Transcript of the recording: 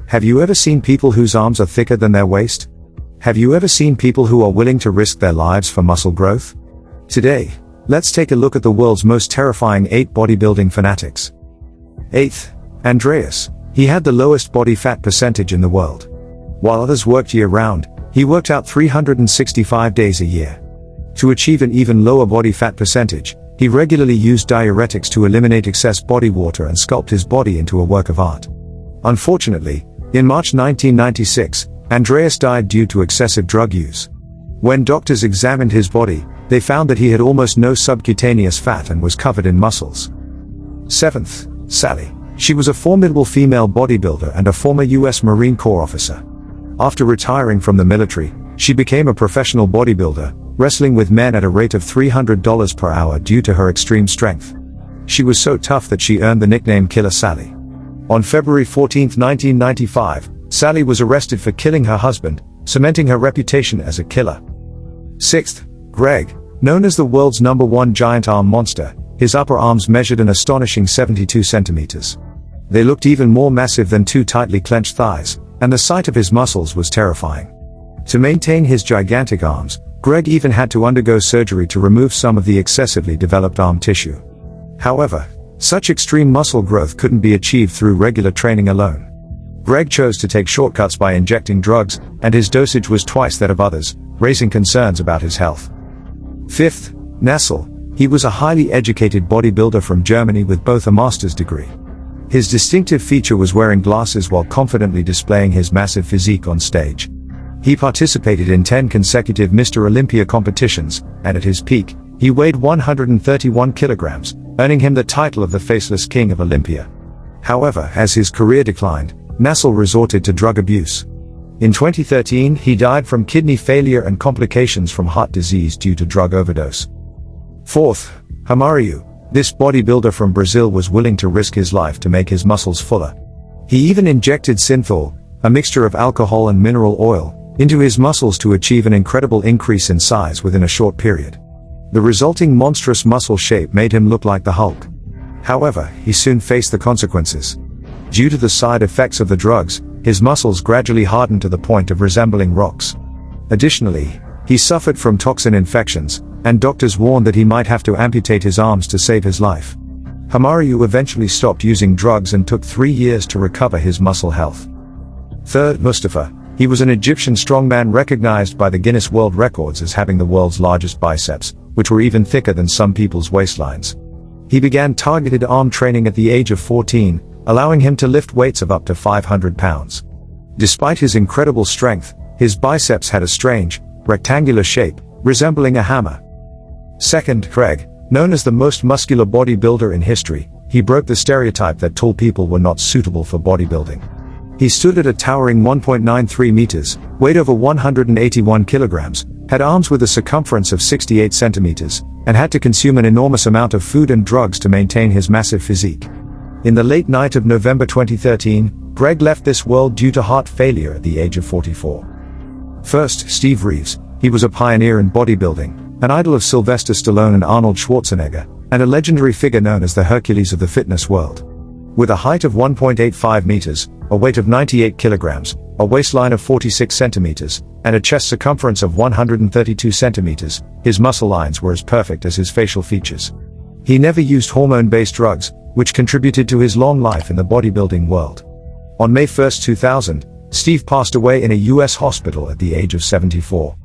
Have you ever seen people whose arms are thicker than their waist? Have you ever seen people who are willing to risk their lives for muscle growth? Today, let's take a look at the world's most terrifying 8 bodybuilding fanatics. 8th, Andreas. He had the lowest body fat percentage in the world. While others worked year-round, he worked out 365 days a year. To achieve an even lower body fat percentage, he regularly used diuretics to eliminate excess body water and sculpt his body into a work of art. Unfortunately, in March 1996, Andreas died due to excessive drug use. When doctors examined his body, they found that he had almost no subcutaneous fat and was covered in muscles. 7th, Sally. She was a formidable female bodybuilder and a former US Marine Corps officer. After retiring from the military, she became a professional bodybuilder, wrestling with men at a rate of $300 per hour due to her extreme strength. She was so tough that she earned the nickname Killer Sally. On February 14, 1995, Sally was arrested for killing her husband, cementing her reputation as a killer. 6th, Gregg. Known as the world's #1 giant arm monster, his upper arms measured an astonishing 72 centimeters. They looked even more massive than 2 tightly clenched thighs, and the sight of his muscles was terrifying. To maintain his gigantic arms, Gregg even had to undergo surgery to remove some of the excessively developed arm tissue. However, such extreme muscle growth couldn't be achieved through regular training alone. Gregg chose to take shortcuts by injecting drugs, and his dosage was twice that of others, raising concerns about his health. 5th, Nassel. He was a highly educated bodybuilder from Germany with both a master's degree. His distinctive feature was wearing glasses while confidently displaying his massive physique on stage. He participated in 10 consecutive Mr. Olympia competitions, and at his peak, he weighed 131 kilograms, earning him the title of the Faceless King of Olympia. However, as his career declined, Nassel resorted to drug abuse. In 2013, he died from kidney failure and complications from heart disease due to drug overdose. 4th, Romario. This bodybuilder from Brazil was willing to risk his life to make his muscles fuller. He even injected synthol, a mixture of alcohol and mineral oil, into his muscles to achieve an incredible increase in size within a short period. The resulting monstrous muscle shape made him look like the Hulk. However, he soon faced the consequences. Due to the side effects of the drugs, his muscles gradually hardened to the point of resembling rocks. Additionally, he suffered from toxin infections, and doctors warned that he might have to amputate his arms to save his life. Romario eventually stopped using drugs and took 3 years to recover his muscle health. 3rd, Mustafa. He was an Egyptian strongman recognized by the Guinness World Records as having the world's largest biceps, which were even thicker than some people's waistlines. He began targeted arm training at the age of 14, allowing him to lift weights of up to 500 pounds. Despite his incredible strength, his biceps had a strange, rectangular shape, resembling a hammer. 2nd, Gregg. Known as the most muscular bodybuilder in history, he broke the stereotype that tall people were not suitable for bodybuilding. He stood at a towering 1.93 meters, weighed over 181 kilograms, had arms with a circumference of 68 centimeters, and had to consume an enormous amount of food and drugs to maintain his massive physique. In the late night of November 2013, Gregg left this world due to heart failure at the age of 44. 1st, Steve Reeves. He was a pioneer in bodybuilding, an idol of Sylvester Stallone and Arnold Schwarzenegger, and a legendary figure known as the Hercules of the fitness world. With a height of 1.85 meters, a weight of 98 kilograms, a waistline of 46 centimeters, and a chest circumference of 132 centimeters, his muscle lines were as perfect as his facial features. He never used hormone-based drugs, which contributed to his long life in the bodybuilding world. On May 1, 2000, Steve passed away in a US hospital at the age of 74.